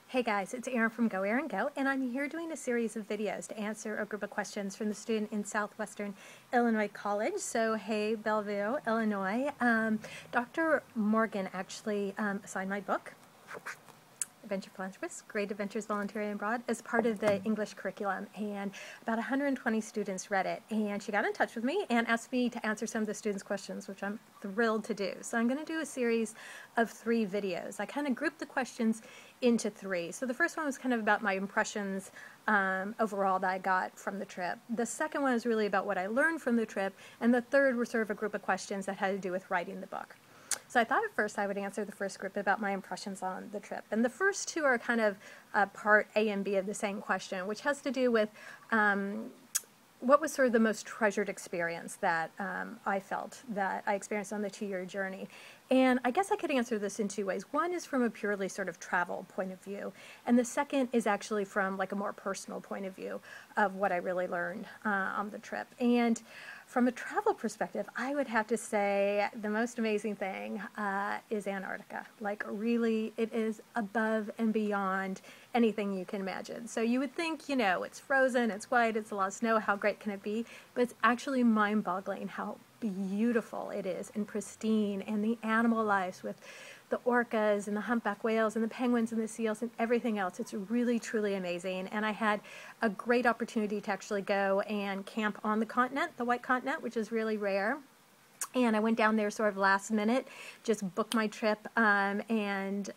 Hey guys, it's Erin from Go Erin Go, and I'm here doing a series of videos to answer a group of questions from the student in Southwestern Illinois College. So, hey Bellevue, Illinois. Dr. Morgan actually assigned my book, Adventure Philanthropist, Great Adventures Volunteering Abroad, as part of the English curriculum, and about 120 students read it, and she got in touch with me and asked me to answer some of the students' questions, which I'm thrilled to do. So I'm going to do a series of 3 videos. I kind of grouped the questions into 3. So the first one was kind of about my impressions overall that I got from the trip. The second one is really about what I learned from the trip, and the third were sort of a group of questions that had to do with writing the book. So I thought at first I would answer the first group about my impressions on the trip. And the first 2 are kind of part A and B of the same question, which has to do with what was sort of the most treasured experience that I felt that I experienced on the 2-year journey. And I guess I could answer this in 2 ways. One is from a purely sort of travel point of view, and the second is actually from like a more personal point of view of what I really learned on the trip. And from a travel perspective, I would have to say the most amazing thing is Antarctica. Like, really, it is above and beyond anything you can imagine. So you would think, you know, it's frozen, it's white, it's a lot of snow, how great can it be? But it's actually mind-boggling how beautiful it is and pristine, and the animal lives with the orcas and the humpback whales and the penguins and the seals and everything else. It's really, truly amazing. And I had a great opportunity to actually go and camp on the continent, the white continent, which is really rare. And I went down there sort of last minute, just booked my trip, and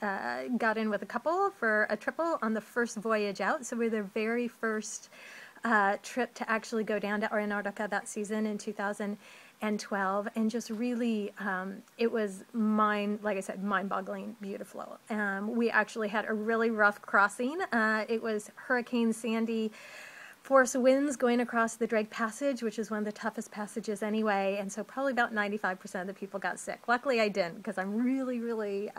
got in with a couple for a triple on the first voyage out. So we were the very first trip to actually go down to Antarctica that season in 2012, and just really, it was like I said, mind-boggling beautiful. We actually had a really rough crossing. It was Hurricane Sandy force winds going across the Drake Passage, which is one of the toughest passages anyway, and so probably about 95% of the people got sick. Luckily I didn't, because I'm really, really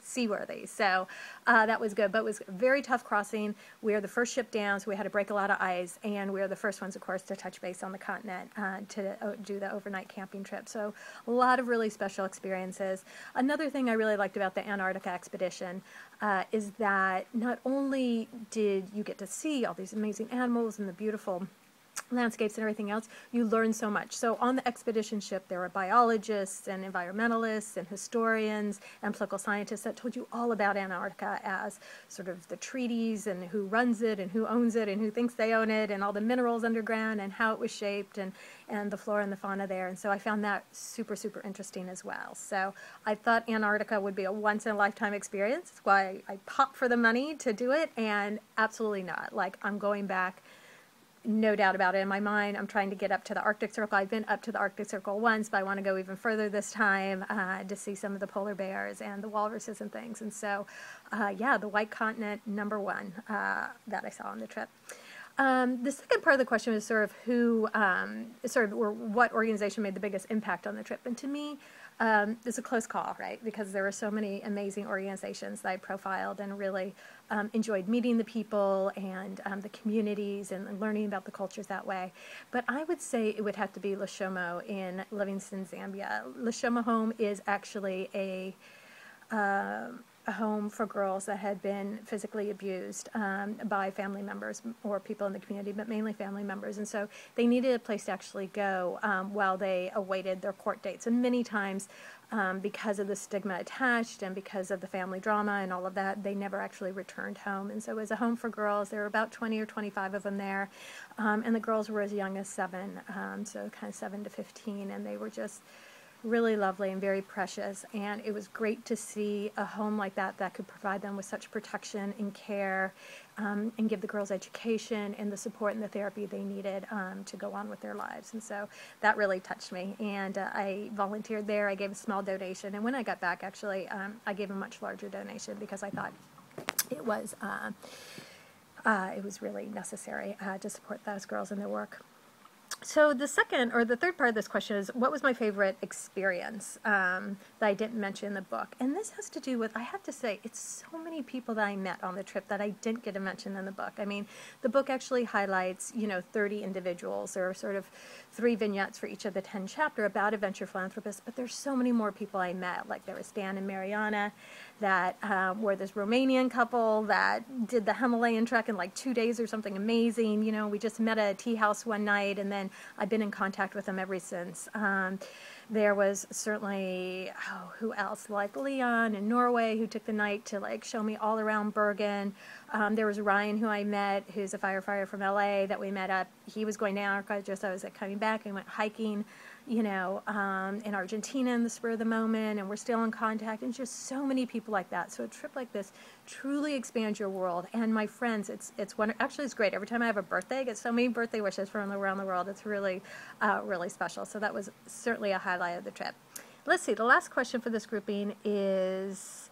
seaworthy, so that was good. But it was a very tough crossing. We were the first ship down, so we had to break a lot of ice, and we were the first ones, of course, to touch base on the continent to do the overnight camping trip. So a lot of really special experiences. Another thing I really liked about the Antarctica expedition is that not only did you get to see all these amazing animals and the beautiful landscapes and everything else, you learn so much. So on the expedition ship, there were biologists and environmentalists and historians and political scientists that told you all about Antarctica as sort of the treaties and who runs it and who owns it and who thinks they own it and all the minerals underground and how it was shaped and the flora and the fauna there. And so I found that super, super interesting as well. So I thought Antarctica would be a once-in-a-lifetime experience. That's why I popped for the money to do it, and absolutely not. Like, I'm going back, no doubt about it. In my mind, I'm trying to get up to the Arctic Circle. I've been up to the Arctic Circle once, but I want to go even further this time to see some of the polar bears and the walruses and things. And so, yeah, the White Continent, #1 that I saw on the trip. The second part of the question was sort of or what organization made the biggest impact on the trip. And to me, it's a close call, right? Because there were so many amazing organizations that I profiled and really enjoyed meeting the people and the communities and learning about the cultures that way. But I would say it would have to be Lishomo in Livingstone, Zambia. Lishomo Home is actually a home for girls that had been physically abused by family members or people in the community, but mainly family members. And so they needed a place to actually go while they awaited their court dates. And many times, because of the stigma attached and because of the family drama and all of that, they never actually returned home. And so it was a home for girls. There were about 20 or 25 of them there. And the girls were as young as 7, so kind of 7 to 15. And they were just really lovely and very precious, and it was great to see a home like that that could provide them with such protection and care, and give the girls education and the support and the therapy they needed to go on with their lives. And so that really touched me, and I volunteered there. I gave a small donation, and when I got back, actually, I gave a much larger donation because I thought it was really necessary to support those girls in their work. So the third part of this question is, what was my favorite experience that I didn't mention in the book? And this has to do with, I have to say, it's so many people that I met on the trip that I didn't get to mention in the book. I mean, the book actually highlights, 30 individuals. There are sort of 3 vignettes for each of the 10 chapters about adventure philanthropists, but there's so many more people I met. Like, there was Dan and Mariana, that were this Romanian couple that did the Himalayan trek in like 2 days or something amazing. You know, we just met at a tea house one night, and then I've been in contact with them ever since. There was certainly, oh, who else? Like Leon in Norway, who took the night to like show me all around Bergen. There was Ryan, who I met, who's a firefighter from LA, that we met up. He was going to Antarctica just as I was coming back, and went hiking, you know, in Argentina in the spur of the moment, and we're still in contact, and just so many people like that. So a trip like this truly expands your world. And my friends, it's one, actually it's great. Every time I have a birthday, I get so many birthday wishes from around the world. It's really, really special. So that was certainly a highlight of the trip. Let's see, the last question for this grouping is,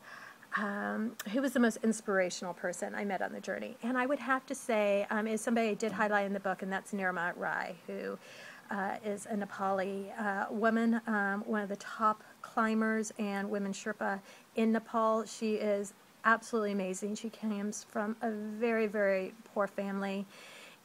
who was the most inspirational person I met on the journey? And I would have to say, is somebody I did highlight in the book, and that's Nirma Rai, who is a Nepali woman, one of the top climbers and women Sherpa in Nepal. She is absolutely amazing. She comes from a very, very poor family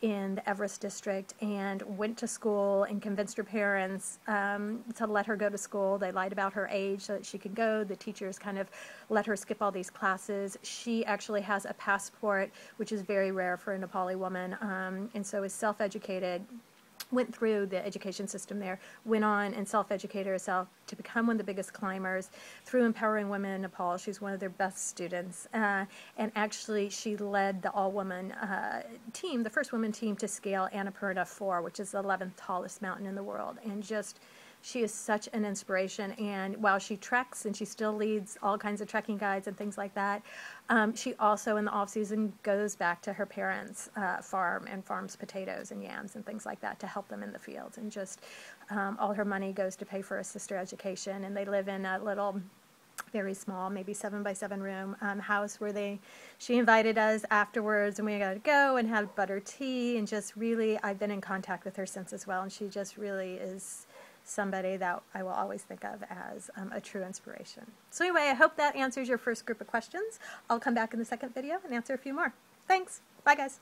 in the Everest district, and went to school and convinced her parents to let her go to school. They lied about her age so that she could go. The teachers kind of let her skip all these classes. She actually has a passport, which is very rare for a Nepali woman, and so is self-educated. Went through the education system there, went on and self-educated herself to become one of the biggest climbers through Empowering Women in Nepal. She's one of their best students, and actually she led the all-woman team, the first women team to scale Annapurna 4, which is the 11th tallest mountain in the world. And just, she is such an inspiration. And while she treks, and she still leads all kinds of trekking guides and things like that, she also in the off-season goes back to her parents' farm and farms potatoes and yams and things like that to help them in the fields. And just all her money goes to pay for her sister education. And they live in a little, very small, maybe 7-by-7 room house where she invited us afterwards, and we got to go and have butter tea. And just really, I've been in contact with her since as well, and she just really is somebody that I will always think of as a true inspiration. So anyway, I hope that answers your first group of questions. I'll come back in the second video and answer a few more. Thanks. Bye, guys.